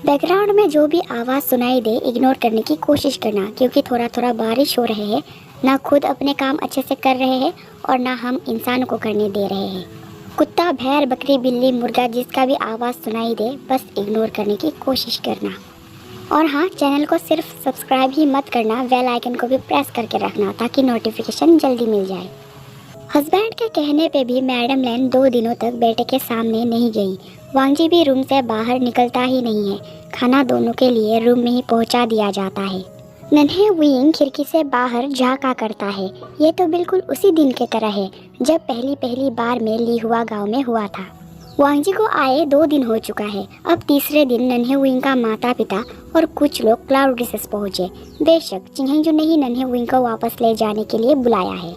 Background में जो भी आवाज़ सुनाई दे इग्नोर करने की कोशिश करना, क्योंकि थोड़ा थोड़ा बारिश हो रहे हैं। ना खुद अपने काम अच्छे से कर रहे हैं और ना हम इंसानों को करने दे रहे हैं। कुत्ता, भैंस, बकरी, बिल्ली, मुर्गा, जिसका भी आवाज़ सुनाई दे बस इग्नोर करने की कोशिश करना। और हाँ, चैनल को सिर्फ सब्सक्राइब ही मत करना, बेल आइकन को भी प्रेस करके रखना ताकि नोटिफिकेशन जल्दी मिल जाए। हस्बैंड के कहने पे भी मैडम लैन 2 दिनों तक बेटे के सामने नहीं गई। वांगजी भी रूम से बाहर निकलता ही नहीं है। खाना दोनों के लिए रूम में ही पहुंचा दिया जाता है। नन्हे विंग खिड़की से बाहर झांका करता है। ये तो बिल्कुल उसी दिन के तरह है जब पहली बार में ली हुआ गाँव में हुआ था। वांगजी को आए 2 दिन हो चुका है। अब तीसरे दिन नन्हे विंग का माता पिता और कुछ लोग क्लाउड रिसेस पहुँचे। बेशक चिंगेंजू ने ही नन्हे विंग को वापस ले जाने के लिए बुलाया है।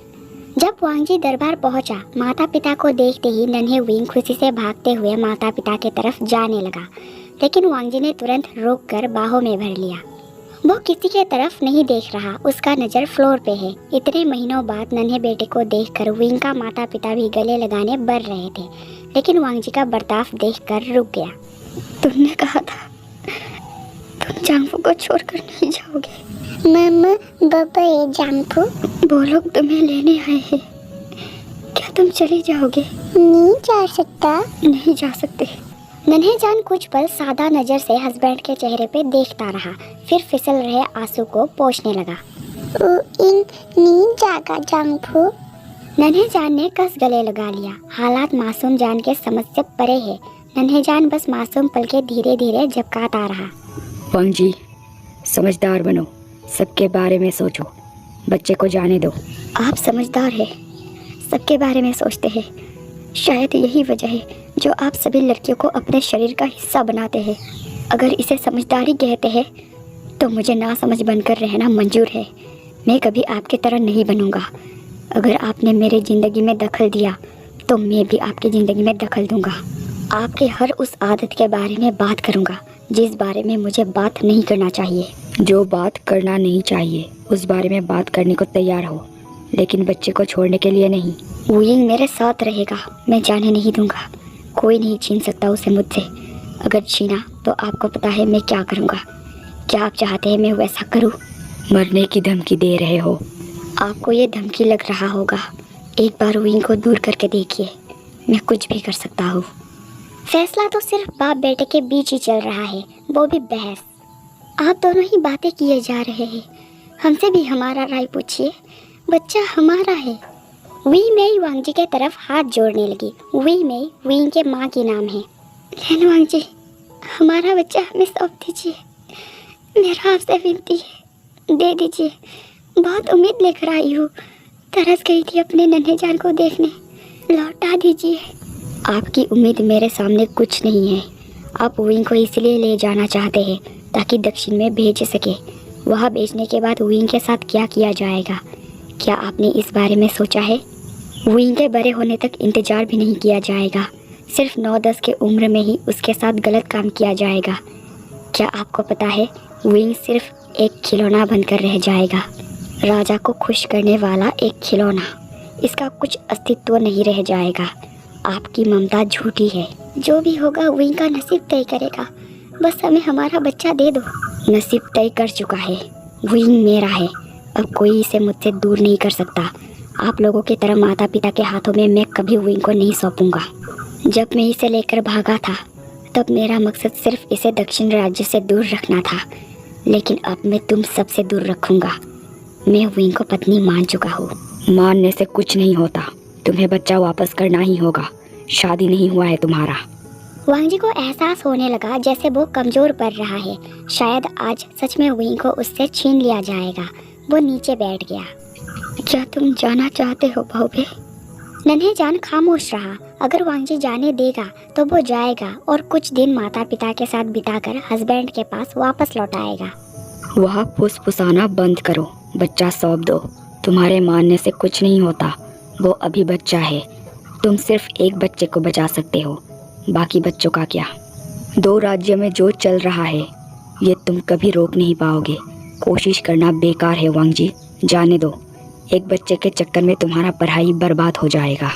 जब वांगजी दरबार पहुंचा, माता पिता को देखते ही नन्हे विंग खुशी से भागते हुए माता पिता की तरफ जाने लगा, लेकिन वांगजी ने तुरंत रोककर बाहों में भर लिया। वो किसी के तरफ नहीं देख रहा, उसका नज़र फ्लोर पे है। इतने महीनों बाद नन्हे बेटे को देखकर विंग का माता पिता भी गले लगाने बढ़ रहे थे, लेकिन वांगजी का बर्ताव देखकर रुक गया। तुमने कहा था तुम जांगफू को छोड़कर नहीं जाओगे। मामा, बाबा, ये जांगफू वो लोग तुम्हें लेने आए हैं। क्या तुम चले जाओगे? नहीं जा सकता। नहीं जा सकते। नन्हे जान कुछ पल सादा नज़र से हस्बैंड के चेहरे पे देखता रहा, फिर फिसल रहे आंसू को पोंछने लगा। नहीं जागा जांगफू। नन्हे जान ने कस गले लगा लिया। हालात मासूम जान के समझ से परे है। नन्हे जान बस मासूम पल के धीरे धीरे झपकाता रहा। वांगजी, समझदार बनो, सबके बारे में सोचो, बच्चे को जाने दो। आप समझदार हैं, सबके बारे में सोचते हैं। शायद यही वजह है जो आप सभी लड़कियों को अपने शरीर का हिस्सा बनाते हैं। अगर इसे समझदारी कहते हैं तो मुझे ना समझ बनकर रहना मंजूर है। मैं कभी आपकी तरह नहीं बनूंगा। अगर आपने मेरी ज़िंदगी में दखल दिया तो मैं भी आपकी ज़िंदगी में दखल दूंगा। आपके हर उस आदत के बारे में बात करूंगा जिस बारे में मुझे बात नहीं करना चाहिए। जो बात करना नहीं चाहिए उस बारे में बात करने को तैयार हो, लेकिन बच्चे को छोड़ने के लिए नहीं। विंग मेरे साथ रहेगा, मैं जाने नहीं दूंगा। कोई नहीं छीन सकता उसे मुझसे। अगर छीना तो आपको पता है मैं क्या करूंगा। क्या आप चाहते हैं मैं वैसा करूं? मरने की धमकी दे रहे हो। आपको ये धमकी लग रहा होगा। एक बार विंग को दूर करके देखिए, मैं कुछ भी कर सकता हूँ। फैसला तो सिर्फ बाप बेटे के बीच ही चल रहा है, वो भी बहस। आप दोनों ही बातें किए जा रहे हैं। हमसे भी हमारा राय पूछिए, बच्चा हमारा है। वी मई वांगजी के तरफ हाथ जोड़ने लगी। वी मई विंग के माँ की नाम है। लेन वांगजी, हमारा बच्चा हमें सौंप दीजिए। मेरा आपसे विनती है, दे दीजिए। बहुत उम्मीद लेकर आई हूँ, तरस गई थी अपने नन्हे जान को देखने। लौटा दीजिए। आपकी उम्मीद मेरे सामने कुछ नहीं है। आप विंग को इसलिए ले जाना चाहते हैं ताकि दक्षिण में भेज सके। वहाँ भेजने के बाद विंग के साथ क्या किया जाएगा, क्या आपने इस बारे में सोचा है? विंग के बड़े होने तक इंतज़ार भी नहीं किया जाएगा। सिर्फ 9-10 के उम्र में ही उसके साथ गलत काम किया जाएगा। क्या आपको पता है विंग सिर्फ एक खिलौना बनकर रह जाएगा, राजा को खुश करने वाला एक खिलौना। इसका कुछ अस्तित्व नहीं रह जाएगा। आपकी ममता झूठी है। जो भी होगा विंग का नसीब तय करेगा। बस हमें हमारा बच्चा दे दो। नसीब तय कर चुका है। विंग मेरा है, अब कोई इसे मुझसे दूर नहीं कर सकता। आप लोगों की तरह माता पिता के हाथों में मैं कभी विंग को नहीं सौंपूंगा। जब मैं इसे लेकर भागा था तब मेरा मकसद सिर्फ इसे दक्षिण राज्य से दूर रखना था, लेकिन अब मैं तुम सबसे दूर रखूंगा। मैं विंग को पत्नी मान चुका हूँ। मानने से कुछ नहीं होता, तुम्हें बच्चा वापस करना ही होगा। शादी नहीं हुआ है तुम्हारा। वांगजी को एहसास होने लगा जैसे वो कमज़ोर पड़ रहा है। शायद आज सच में विंग को उससे छीन लिया जाएगा। वो नीचे बैठ गया। क्या तुम जाना चाहते हो भावे? नन्हे जान खामोश रहा। अगर वांगजी जाने देगा तो वो जाएगा और कुछ दिन माता पिता के साथ बिताकर हस्बैंड के पास वापस लौट आएगा। वह फुसफुसाना बंद करो, बच्चा सौंप दो। तुम्हारे मानने से कुछ नहीं होता, वो अभी बच्चा है। तुम सिर्फ एक बच्चे को बचा सकते हो, बाकी बच्चों का क्या? 2 राज्यों में जो चल रहा है ये तुम कभी रोक नहीं पाओगे। कोशिश करना बेकार है वांगजी, जाने दो। एक बच्चे के चक्कर में तुम्हारा पढ़ाई बर्बाद हो जाएगा।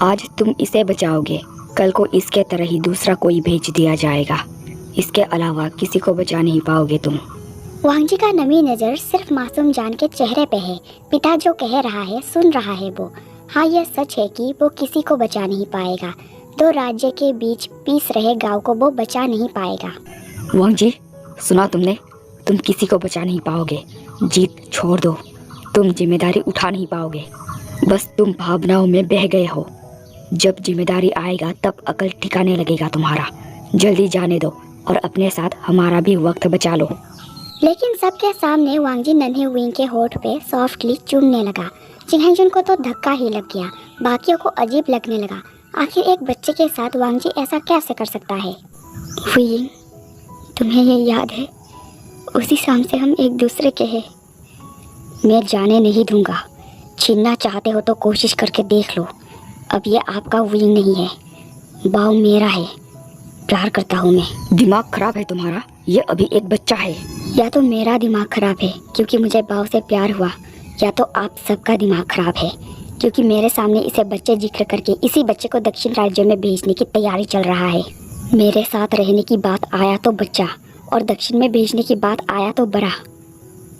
आज तुम इसे बचाओगे, कल को इसके तरह ही दूसरा कोई भेज दिया जाएगा। इसके अलावा किसी को बचा नहीं पाओगे तुम। वांग जी का नमी नज़र सिर्फ मासूम जान के चेहरे पे है। पिता जो कह रहा है सुन रहा है वो। हाँ, यह सच है कि वो किसी को बचा नहीं पाएगा। दो राज्य के बीच पीस रहे गांव को वो बचा नहीं पाएगा। वांग जी, सुना तुमने? तुम किसी को बचा नहीं पाओगे। जीत छोड़ दो, तुम जिम्मेदारी उठा नहीं पाओगे। बस तुम भावनाओं में बह गए हो। जब जिम्मेदारी आएगा तब अकल ठिकाने लगेगा तुम्हारा। जल्दी जाने दो और अपने साथ हमारा भी वक्त बचा लो। लेकिन सबके सामने वांग जी नन्हे विंग के होठ पे सॉफ्टली चूमने लगा। चिंगहेंजुन को तो धक्का ही लग गया, बाकियों को अजीब लगने लगा। आखिर एक बच्चे के साथ वांग जी ऐसा कैसे कर सकता है? विंग, तुम्हें ये याद है? उसी शाम से हम एक दूसरे के हैं। मैं जाने नहीं दूंगा। छीनना चाहते हो तो कोशिश करके देख लो। अब ये आपका विंग नहीं है, बाव मेरा है। प्यार करता हूँ मैं। दिमाग खराब है तुम्हारा? ये अभी एक बच्चा है। या तो मेरा दिमाग खराब है क्योंकि मुझे बाव से प्यार हुआ, या तो आप सबका दिमाग खराब है क्योंकि मेरे सामने इसे बच्चे जिक्र करके इसी बच्चे को दक्षिण राज्य में भेजने की तैयारी चल रहा है। मेरे साथ रहने की बात आया तो बच्चा, और दक्षिण में भेजने की बात आया तो बड़ा।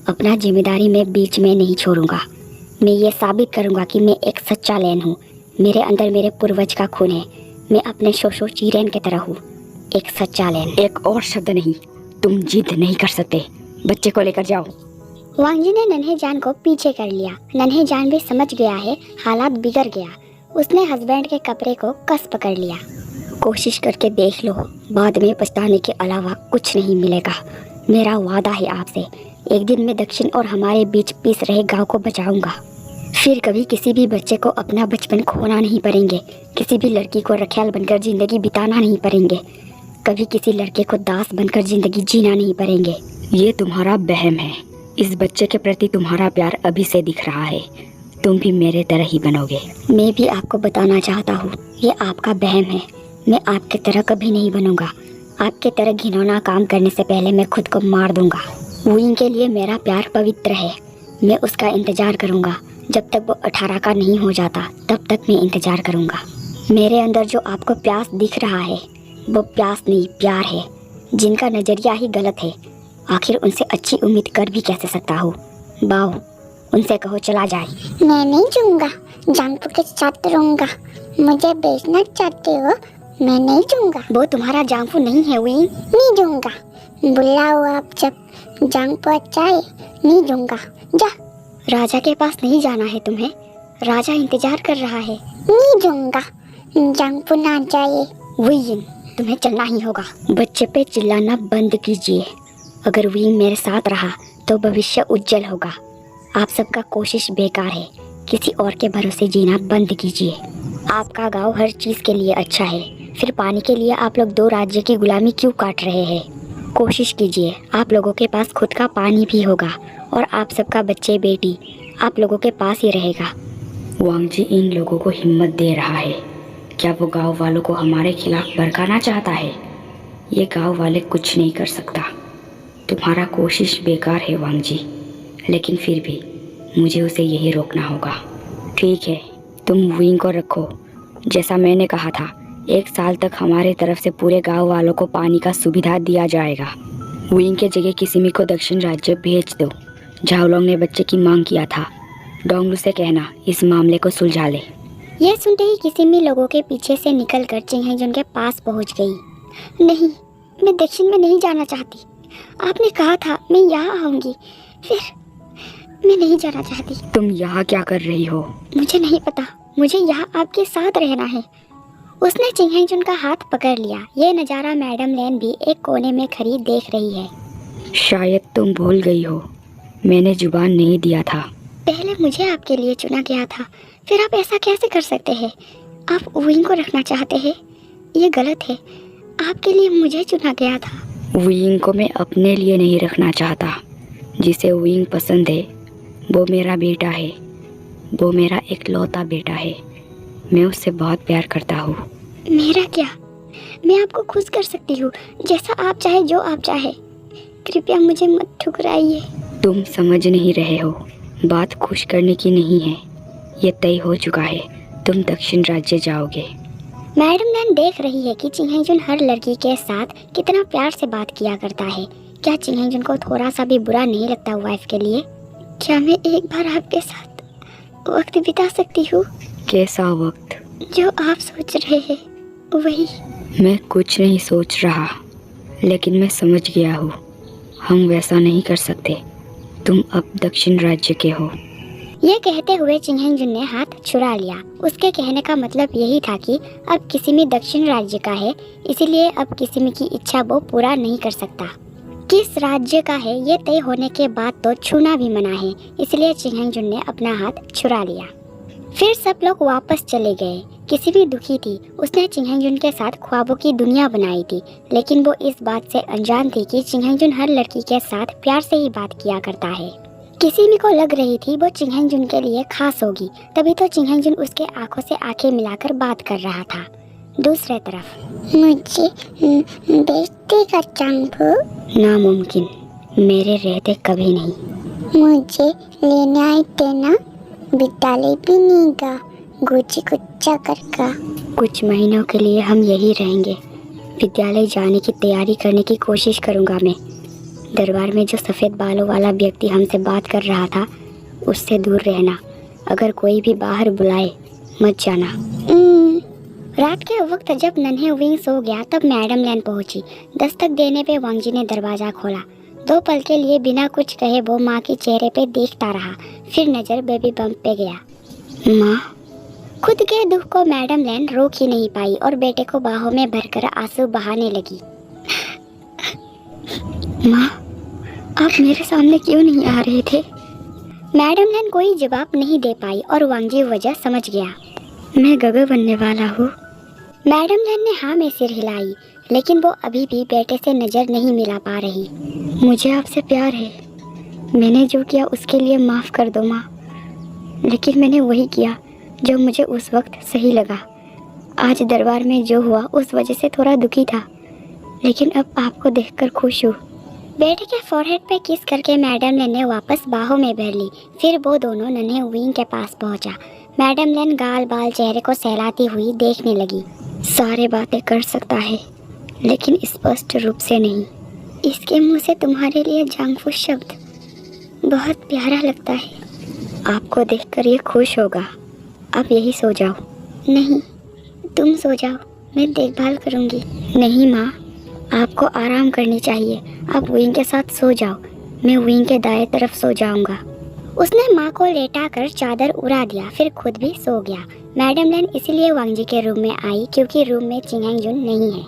अपना जिम्मेदारी मैं बीच में नहीं छोड़ूंगा। मैं ये साबित करूंगा कि मैं एक सच्चा लैन हूँ। मेरे अंदर मेरे पूर्वज का खून है। मैं अपने शोशो चीरेन की तरह हूँ, एक सच्चा लैन। एक और शब्द नहीं, तुम जिद नहीं कर सकते। बच्चे को लेकर जाओ। वांग जी ने नन्हे जान को पीछे कर लिया। नन्हे जान भी समझ गया है हालात बिगड़ गया। उसने हस्बैंड के कपड़े को कस पकड़ लिया। कोशिश करके देख लो, बाद में पछताने के अलावा कुछ नहीं मिलेगा। मेरा वादा है आपसे, एक दिन मैं दक्षिण और हमारे बीच पीस रहे गांव को बचाऊंगा। फिर कभी किसी भी बच्चे को अपना बचपन खोना नहीं पड़ेंगे। किसी भी लड़की को रखैल बनकर जिंदगी बिताना नहीं पड़ेंगे। कभी किसी लड़के को दास बनकर जिंदगी जीना नहीं पड़ेंगे। ये तुम्हारा वहम है। इस बच्चे के प्रति तुम्हारा प्यार अभी से दिख रहा है। तुम भी मेरे तरह ही बनोगे। मैं भी आपको बताना चाहता हूँ, ये आपका वहम है। मैं आपके तरह कभी नहीं बनूंगा। आपके तरह घिनौना काम करने से पहले मैं खुद को मार दूंगा। विंग के लिए मेरा प्यार पवित्र है। मैं उसका इंतजार करूंगा जब तक वो 18 का नहीं हो जाता, तब तक मैं इंतजार करूंगा। मेरे अंदर जो आपको प्यास दिख रहा है वो प्यास नहीं, प्यार है। जिनका नजरिया ही गलत है, आखिर उनसे अच्छी उम्मीद कर भी कैसे सकता हूँ। बाओ, उनसे कहो चला जाए। मैं नहीं जाऊंगा, जांगपू के साथ रहूंगा। मुझे बेचना चाहते हो? मैं नहीं जाऊंगा। वो तुम्हारा जांगफू नहीं है विंग। नहीं जाऊंगा। बुलाओ आप जब। जांगपू अच्छा है, नहीं जाऊंगा। जा। राजा के पास नहीं जाना है तुम्हें, राजा इंतजार कर रहा है। नहीं जाऊंगा, जांगपू ना जाए। विंग, तुम्हें चलना ही होगा। बच्चे पे चिल्लाना बंद कीजिए। अगर विंग मेरे साथ रहा तो भविष्य उज्जवल होगा। आप सबका कोशिश बेकार है। किसी और के भरोसे जीना बंद कीजिए। आपका गांव हर चीज़ के लिए अच्छा है, फिर पानी के लिए आप लोग 2 राज्य की गुलामी क्यों काट रहे हैं? कोशिश कीजिए, आप लोगों के पास खुद का पानी भी होगा और आप सबका बच्चे बेटी आप लोगों के पास ही रहेगा। वांग जी इन लोगों को हिम्मत दे रहा है। क्या वो गांव वालों को हमारे खिलाफ भड़काना चाहता है? ये गांव वाले कुछ नहीं कर सकता। तुम्हारा कोशिश बेकार है वांग जी, लेकिन फिर भी मुझे उसे यही रोकना होगा। ठीक है, तुम विंग को रखो। जैसा मैंने कहा था, 1 साल तक हमारे तरफ से पूरे गांव वालों को पानी का सुविधा दिया जाएगा। विंग के जगह किसी को दक्षिण राज्य भेज दो। झाओलोंग ने बच्चे की मांग किया था। डोंगलू से कहना इस मामले को सुलझा ले। यह सुनते ही किसिमी लोगों के पीछे से निकलकर चिंगहेंजुन के पास पहुंच गई। नहीं, मैं दक्षिण में नहीं जाना चाहती। आपने कहा था मैं यहाँ आऊंगी, फिर मैं नहीं जाना चाहती। तुम यहाँ क्या कर रही हो? मुझे नहीं पता, मुझे यहाँ आपके साथ रहना है। उसने चिंगहेंजुन का हाथ पकड़ लिया। ये नज़ारा मैडम लैन भी एक कोने में खड़ी देख रही है। शायद तुम भूल गई हो, मैंने जुबान नहीं दिया था। पहले मुझे आपके लिए चुना गया था, फिर आप ऐसा कैसे कर सकते हैं? आप विंग को रखना चाहते हैं, ये गलत है। आपके लिए मुझे चुना गया था। विंग को मैं अपने लिए नहीं रखना चाहता। जिसे विंग पसंद है वो मेरा बेटा है। वो मेरा इकलौता बेटा है। मैं उससे बहुत प्यार करता हूँ। मेरा क्या? मैं आपको खुश कर सकती हूँ, जैसा आप चाहे, जो आप चाहे। कृपया मुझे मत ठुकराइए। तुम समझ नहीं रहे हो, बात खुश करने की नहीं है। ये तय हो चुका है, तुम दक्षिण राज्य जाओगे। मैडम लैन देख रही है कि चिंगहेजुन हर लड़की के साथ कितना प्यार से बात किया करता है। क्या चिंगहेजुन को थोड़ा सा भी बुरा नहीं लगता वाइफ के लिए? क्या मैं एक बार आपके साथ वक्त बिता सकती हूँ? कैसा वक्त? जो आप सोच रहे हैं वही। मैं कुछ नहीं सोच रहा, लेकिन मैं समझ गया हूँ। हम वैसा नहीं कर सकते। तुम अब दक्षिण राज्य के हो। ये कहते हुए चिंगहेजुन ने हाथ छुड़ा लिया। उसके कहने का मतलब यही था कि अब किसिमी दक्षिण राज्य का है, इसीलिए अब किसिमी की इच्छा वो पूरा नहीं कर सकता। किस राज्य का है ये तय होने के बाद तो छूना भी मना है, इसलिए चिंगहेजुन ने अपना हाथ छुड़ा लिया। फिर सब लोग वापस चले गए। किसिमी दुखी थी। उसने चिंगहेजुन के साथ ख्वाबों की दुनिया बनाई थी, लेकिन वो इस बात से अनजान थी कि चिंगहेजुन हर लड़की के साथ प्यार से ही बात किया करता है। किसिमी को लग रही थी वो चिंगहेजुन के लिए खास होगी, तभी तो चिंगहेजुन उसके आंखों से आंखें मिलाकर बात कर रहा था। दूसरे तरफ मुझे बेच देगा चांगपू? नामुमकिन, मेरे रहते कभी नहीं। मुझे लेने आए देना, विद्यालय भी नहीं गा, गुच्ची गुच्चा करका। कुछ महीनों के लिए हम यही रहेंगे। विद्यालय जाने की तैयारी करने की कोशिश करूंगा मैं। दरबार में जो सफ़ेद बालों वाला व्यक्ति हमसे बात कर रहा था, उससे दूर रहना। अगर कोई भी बाहर बुलाए मत जाना। रात के वक्त जब नन्हे विंग सो गया तब मैडम लैन पहुंची। दस्तक देने पे वांगजी ने दरवाज़ा खोला। 2 पल के लिए बिना कुछ कहे वो माँ के चेहरे पे देखता रहा, फिर नज़र बेबी बम्प पे गया। माँ। खुद के दुख को मैडम लैन रोक ही नहीं पाई और बेटे को बाहों में भरकर आंसू बहाने लगी। माँ, आप मेरे सामने क्यों नहीं आ रहे थे? मैडम लैन कोई जवाब नहीं दे पाई और वांगजी वजह समझ गया। मैं गगो बनने वाला हूँ। मैडम लैन ने हाँ में सिर हिलाई, लेकिन वो अभी भी बेटे से नज़र नहीं मिला पा रही। मुझे आपसे प्यार है। मैंने जो किया उसके लिए माफ़ कर दो माँ, लेकिन मैंने वही किया जो मुझे उस वक्त सही लगा। आज दरबार में जो हुआ उस वजह से थोड़ा दुखी था, लेकिन अब आपको देखकर खुश हूँ। बेटे के फोरहेड पे किस करके मैडम लैन ने वापस बाहों में भर ली। फिर वो दोनों नन्हे विंग के पास पहुंचा। मैडम लैन गाल बाल चेहरे को सहलाती हुई देखने लगी। सारे बातें कर सकता है, लेकिन स्पष्ट रूप से नहीं। इसके मुंह से तुम्हारे लिए जांगफू शब्द बहुत प्यारा लगता है। आपको देखकर ये खुश होगा। आप यही सो जाओ। नहीं, तुम सो जाओ, मैं देखभाल करूँगी। नहीं माँ, आपको आराम करनी चाहिए। आप विंग के साथ सो जाओ, मैं विंग के दाएं तरफ सो जाऊंगा। उसने माँ को लेटाकर चादर उड़ा दिया, फिर खुद भी सो गया। मैडम लैन इसीलिए वांगजी के रूम में आई क्योंकि रूम में चिंगहेजुन नहीं है।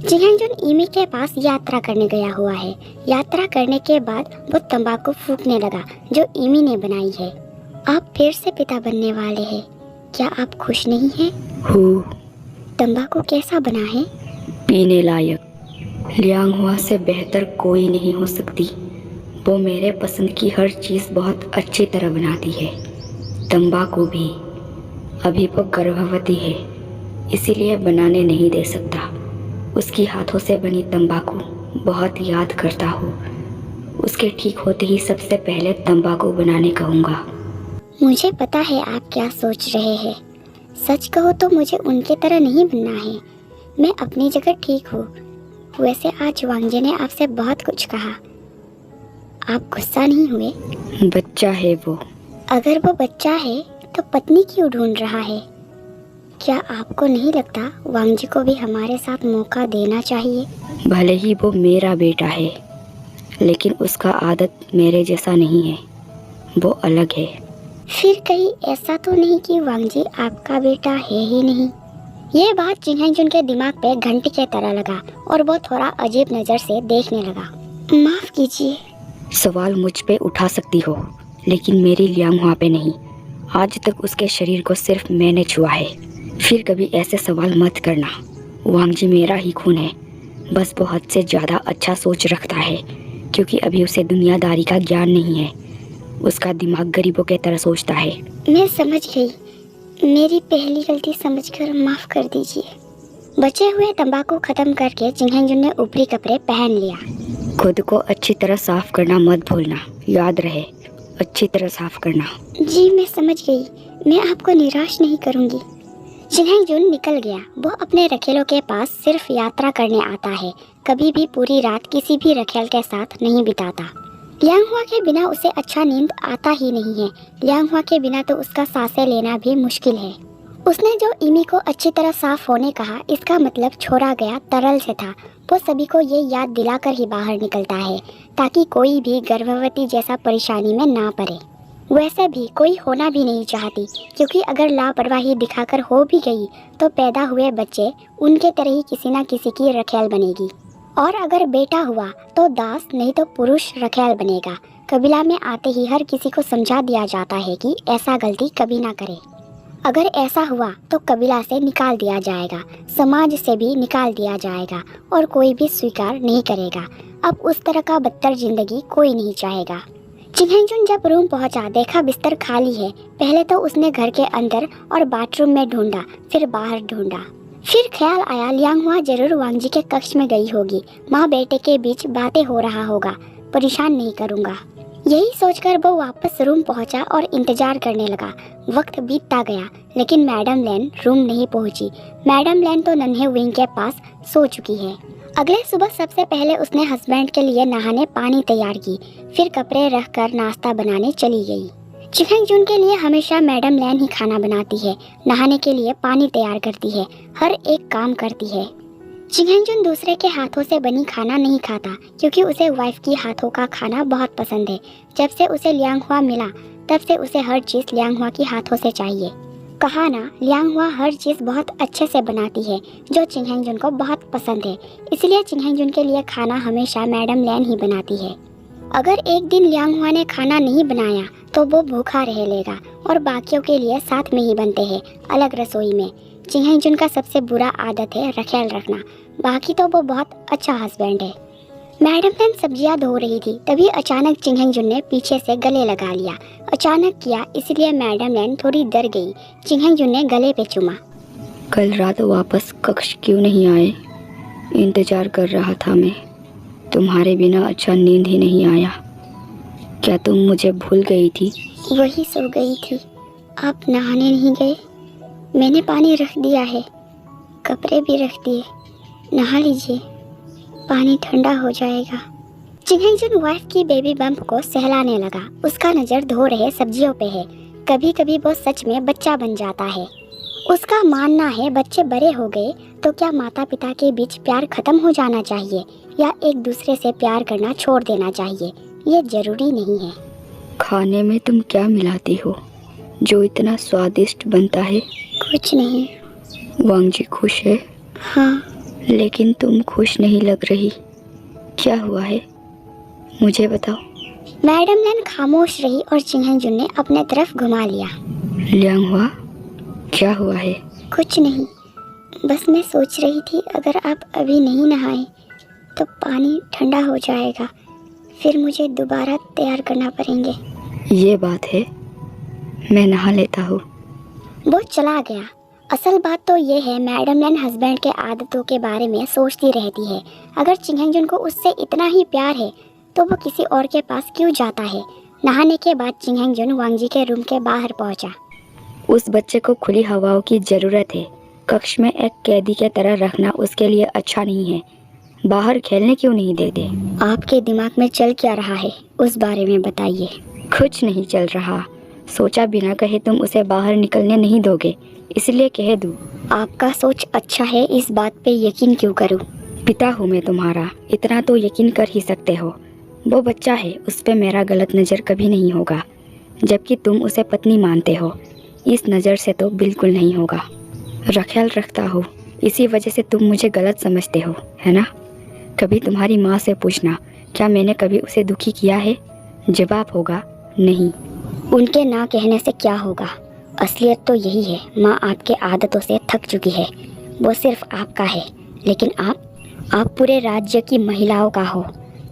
चिंगहेजुन ईमी के पास यात्रा करने गया हुआ है। यात्रा करने के बाद वो तंबाकू फूकने लगा जो ईमी ने बनाई है। आप फिर से पिता बनने वाले हैं। क्या आप खुश नहीं हैं? हूँ। तंबाकू कैसा बना है? पीने लायक। लियांगहुआ से बेहतर कोई नहीं हो सकती। वो मेरे पसंद की हर चीज़ बहुत अच्छी तरह बनाती है। तंबाकू भी। अभी वो गर्भवती है, इसीलिए बनाने नहीं दे सकता। उसकी हाथों से बनी तंबाकू बहुत याद करता हूँ। उसके ठीक होते ही सबसे पहले तंबाकू बनाने कहूँगा। मुझे पता है आप क्या सोच रहे हैं। सच कहो तो मुझे उनके तरह नहीं बनना है। मैं अपनी जगह ठीक हूँ। वैसे आज वांगजी ने आपसे बहुत कुछ कहा। आप गुस्सा नहीं हुए? बच्चा है वो। अगर वो बच्चा है तो पत्नी क्यों ढूंढ रहा है? क्या आपको नहीं लगता वांगजी को भी हमारे साथ मौका देना चाहिए? भले ही वो मेरा बेटा है, लेकिन उसका आदत मेरे जैसा नहीं है। वो अलग है। फिर कहीं ऐसा तो नहीं कि वांगजी आपका बेटा है ही नहीं? ये बात चिंगहेजुन के दिमाग पे घंटी के तरह लगा और वो थोड़ा अजीब नज़र से देखने लगा। माफ़ कीजिए। सवाल मुझ पे उठा सकती हो, लेकिन मेरी लियांगहुआ पे नहीं। आज तक उसके शरीर को सिर्फ मैंने छुआ है। फिर कभी ऐसे सवाल मत करना। वांगजी मेरा ही खून है। बस वो हद से ज़्यादा अच्छा सोच रखता है, क्योंकि अभी उसे दुनियादारी का ज्ञान नहीं है। उसका दिमाग गरीबों के तरह सोचता है। मैं समझ गई। मेरी पहली गलती समझकर माफ़ कर दीजिए। बचे हुए तंबाकू खत्म करके चिंगहेजुन ने ऊपरी कपड़े पहन लिया। खुद को अच्छी तरह साफ करना मत भूलना। याद रहे, अच्छी तरह साफ करना। जी मैं समझ गई। मैं आपको निराश नहीं करूंगी। चिंगहेंजुन निकल गया। वो अपने रखेलों के पास सिर्फ यात्रा करने आता है, कभी भी पूरी रात किसी भी रखेल के साथ नहीं बिताता। लियांगहुआ के बिना उसे अच्छा नींद आता ही नहीं है। लियांगहुआ के बिना तो उसका सांसें लेना भी मुश्किल है। उसने जो इमी को अच्छी तरह साफ होने कहा, इसका मतलब छोड़ा गया तरल से था। वो सभी को ये याद दिलाकर ही बाहर निकलता है ताकि कोई भी गर्भवती जैसा परेशानी में ना पड़े। वैसे भी कोई होना भी नहीं चाहती, क्योंकि अगर लापरवाही दिखाकर हो भी गई तो पैदा हुए बच्चे उनके तरह ही किसी न किसी की रखेल बनेगी, और अगर बेटा हुआ तो दास नहीं तो पुरुष रखेल बनेगा। कबीला में आते ही हर किसी को समझा दिया जाता है कि ऐसा गलती कभी ना करे। अगर ऐसा हुआ तो कबीला से निकाल दिया जाएगा, समाज से भी निकाल दिया जाएगा, और कोई भी स्वीकार नहीं करेगा। अब उस तरह का बदतर जिंदगी कोई नहीं चाहेगा। चिंगहेंजुन जब रूम पहुंचा, देखा बिस्तर खाली है। पहले तो उसने घर के अंदर और बाथरूम में ढूंढा, फिर बाहर ढूंढा। फिर ख्याल आया लियांगहुआ जरूर वांगजी के कक्ष में गई होगी, माँ बेटे के बीच बातें हो रहा होगा, परेशान नहीं करूँगा। यही सोचकर वो वापस रूम पहुंचा और इंतजार करने लगा। वक्त बीतता गया, लेकिन मैडम लैन रूम नहीं पहुंची। मैडम लैन तो नन्हे विंग के पास सो चुकी है। अगले सुबह सबसे पहले उसने हस्बैंड के लिए नहाने पानी तैयार की, फिर कपड़े रखकर नाश्ता बनाने चली गई। चिंगहेंजुन के लिए हमेशा मैडम लैन ही खाना बनाती है, नहाने के लिए पानी तैयार करती है, हर एक काम करती है। चिंगहेंजुन दूसरे के हाथों से बनी खाना नहीं खाता, क्योंकि उसे वाइफ की हाथों का खाना बहुत पसंद है। जब से उसे लियांगहुआ मिला, तब से उसे हर चीज़ लियांगहुआ की हाथों से चाहिए। कहा ना, लियांगहुआ हर चीज़ बहुत अच्छे से बनाती है, जो चिंगहेंजुन को बहुत पसंद है। इसलिए चिंगहेंजुन के लिए खाना हमेशा मैडम लैन ही बनाती है। अगर एक दिन लियांगहुआ ने खाना नहीं बनाया तो वो भूखा रह लेगा, और बाकियों के लिए साथ में ही बनते हैं, अलग रसोई में। चिंगहेंजुन का सबसे बुरा आदत है रखेल रखना, बाकी तो वो बहुत अच्छा हस्बैंड है। मैडम लैन सब्जियां धो रही थी, तभी अचानक चिंगहेंजुन ने पीछे से गले लगा लिया। अचानक किया, इसलिए मैडम लैन थोड़ी डर गई। चिंगहेंजुन ने गले पे चूमा। कल रात वापस कक्ष क्यों नहीं आए? इंतज़ार कर रहा था मैं। तुम्हारे बिना अच्छा नींद ही नहीं आया। क्या तुम मुझे भूल गई थी? वही सो गई थी। आप नहाने नहीं गए? मैंने पानी रख दिया है, कपड़े भी रख दिए, नहा लीजिए, पानी ठंडा हो जाएगा। चिंगहेंजुन वाइफ की बेबी बम्प को सहलाने लगा। उसका नज़र धो रहे सब्जियों पे है। कभी कभी वो सच में बच्चा बन जाता है। उसका मानना है बच्चे बड़े हो गए तो क्या माता पिता के बीच प्यार खत्म हो जाना चाहिए, या एक दूसरे से प्यार करना छोड़ देना चाहिए? ये जरूरी नहीं है। खाने में तुम क्या मिलाती हो जो इतना स्वादिष्ट बनता है? कुछ नहीं। वांगजी खुश है? हाँ। लेकिन तुम खुश नहीं लग रही। क्या हुआ है, मुझे बताओ। मैडम लैन खामोश रही और चिंगहेंजुन ने अपने तरफ घुमा लिया। लियांगहुआ, क्या हुआ है? कुछ नहीं, बस मैं सोच रही थी अगर आप अभी नहीं नहाए तो पानी ठंडा हो जाएगा, फिर मुझे दोबारा तैयार करना पड़ेंगे। ये बात है, मैं नहा लेता हूँ। वो चला गया। असल बात तो ये है, मैडम लैन हस्बैंड के आदतों के बारे में सोचती रहती है। अगर चिंगहेंजुन को उससे इतना ही प्यार है तो वो किसी और के पास क्यों जाता है? नहाने के बाद चिंगहेंजुन वांगजी के रूम के बाहर पहुंचा। उस बच्चे को खुली हवाओं की ज़रूरत है। कक्ष में एक कैदी के तरह रखना उसके लिए अच्छा नहीं है। बाहर खेलने क्यों नहीं देते? आपके दिमाग में चल क्या रहा है, उस बारे में बताइए। कुछ नहीं चल रहा। सोचा बिना कहे तुम उसे बाहर निकलने नहीं दोगे, इसलिए कह दूँ। आपका सोच अच्छा है, इस बात पे यकीन क्यों करूँ? पिता हूँ मैं तुम्हारा, इतना तो यकीन कर ही सकते हो। वो बच्चा है, उस पर मेरा गलत नज़र कभी नहीं होगा, जबकि तुम उसे पत्नी मानते हो। इस नज़र से तो बिल्कुल नहीं होगा। रखेल रखता हो, इसी वजह से तुम मुझे गलत समझते हो, है ना? कभी तुम्हारी माँ से पूछना, क्या मैंने कभी उसे दुखी किया है? जवाब होगा नहीं। उनके ना कहने से क्या होगा? असलियत तो यही है, माँ आपके आदतों से थक चुकी है। वो सिर्फ आपका है, लेकिन आप पूरे राज्य की महिलाओं का हो।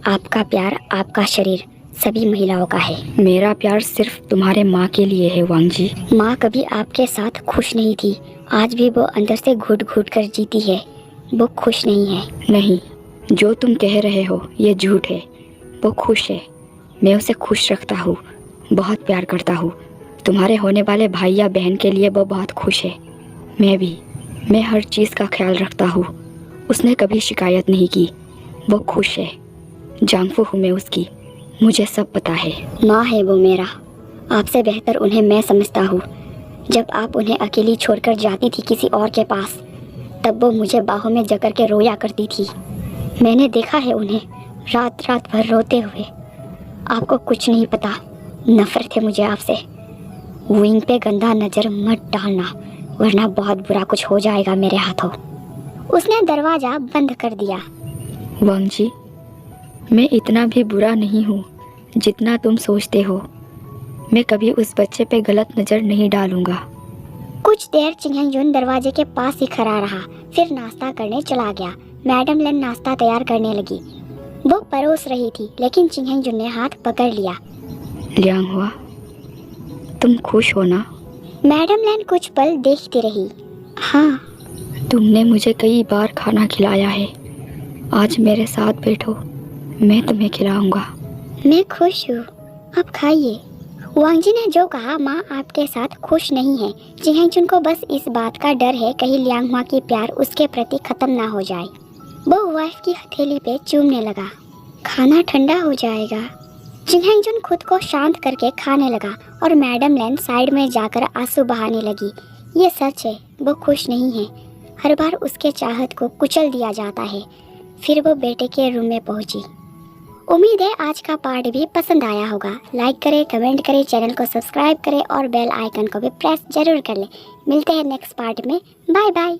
आपका प्यार, आपका शरीर सभी महिलाओं का है। मेरा प्यार सिर्फ तुम्हारे माँ के लिए है वांगजी। माँ कभी आपके साथ खुश नहीं थी, आज भी वो अंदर से घुट घुट कर जीती है। वो खुश नहीं है। नहीं, जो तुम कह रहे हो ये झूठ है। वो खुश है, मैं उसे खुश रखता हूँ, बहुत प्यार करता हूँ। तुम्हारे होने वाले भाई या बहन के लिए वो बहुत खुश है। मैं हर चीज़ का ख्याल रखता हूँ। उसने कभी शिकायत नहीं की। वो खुश है। जांगफू हूँ मैं उसकी। मुझे सब पता है। माँ है वो मेरा। आपसे बेहतर उन्हें मैं समझता हूँ। जब आप उन्हें अकेली छोड़कर जाती थी किसी और के पास, तब वो मुझे बाहों में जकड़ के रोया करती थी। मैंने देखा है उन्हें रात रात भर रोते हुए। आपको कुछ नहीं पता। नफरत है मुझे आपसे। विंग पे गंदा नज़र मत डालना, वरना बहुत बुरा कुछ हो जाएगा मेरे हाथों। उसने दरवाज़ा बंद कर दिया। वांग जी, मैं इतना भी बुरा नहीं हूँ जितना तुम सोचते हो। मैं कभी उस बच्चे पे गलत नज़र नहीं डालूंगा। कुछ देर चिंगजुन दरवाजे के पास ही खड़ा रहा, फिर नाश्ता करने चला गया। मैडम लेन नाश्ता तैयार करने लगी। वो परोस रही थी, लेकिन चिंगजुन ने हाथ पकड़ लिया। लियांग हुआ, तुम खुश हो ना? मैडम लेन कुछ पल देखती रही। हाँ। तुमने मुझे कई बार खाना खिलाया है। आज मेरे साथ बैठो, मैं तुम्हें खिलाऊंगा। मैं खुश हूँ, अब खाइए। वांग जी ने जो कहा, माँ आपके साथ खुश नहीं है। चिंगजुन को बस इस बात का डर है कहीं लियांग हुआ की प्यार उसके प्रति खत्म ना हो जाए। वो वाइफ की हथेली पे चूमने लगा। खाना ठंडा हो जाएगा। चिंगजुन खुद को शांत करके खाने लगा और मैडम लेन साइड में जाकर आंसू बहाने लगी। ये सच है, वो खुश नहीं है। हर बार उसके चाहत को कुचल दिया जाता है। फिर वो बेटे के रूम में पहुंची। उम्मीद है आज का पार्ट भी पसंद आया होगा। लाइक करें, कमेंट करें, चैनल को सब्सक्राइब करें और बेल आइकन को भी प्रेस जरूर कर लें। मिलते हैं नेक्स्ट पार्ट में। Bye bye.